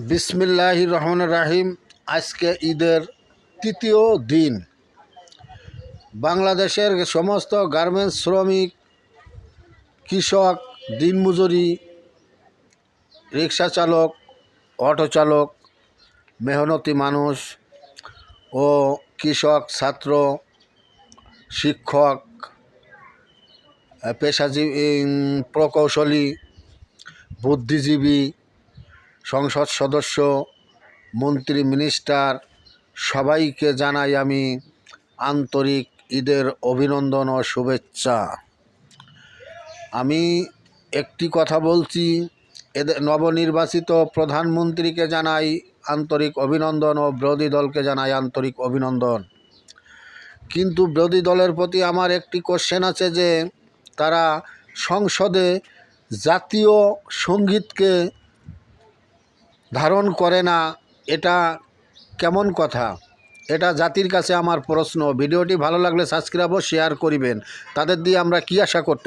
বিসমিল্লাহির রহমানির রহিম। আজকে ঈদের তৃতীয় দিন। বাংলাদেশের সমস্ত গার্মেন্টস শ্রমিক, কৃষক, দিনমজুরি, রিক্সা চালক, অটো চালক, মেহনতি মানুষ ও কৃষক, ছাত্র, শিক্ষক, পেশাজীবী, প্রকৌশলী, বুদ্ধিজীবী, সংসদ সদস্য, মন্ত্রী, মিনিস্টার সবাইকে জানাই আমি আন্তরিক ঈদের অভিনন্দন ও শুভেচ্ছা। আমি একটি কথা বলছি, এদের নবনির্বাচিত প্রধানমন্ত্রীকে জানাই আন্তরিক অভিনন্দন ও বিরোধী দলকে জানাই আন্তরিক অভিনন্দন। কিন্তু বিরোধী দলের প্রতি আমার একটি কোশ্চেন আছে যে তারা সংসদে জাতীয় সঙ্গীতকে ধারণ করে না, এটা কেমন কথা? এটা জাতির কাছে আমার প্রশ্ন। ভিডিওটি ভালো লাগলে সাবস্ক্রাইব ও শেয়ার করিবেন। তাদের দিয়ে আমরা কি আশা করতে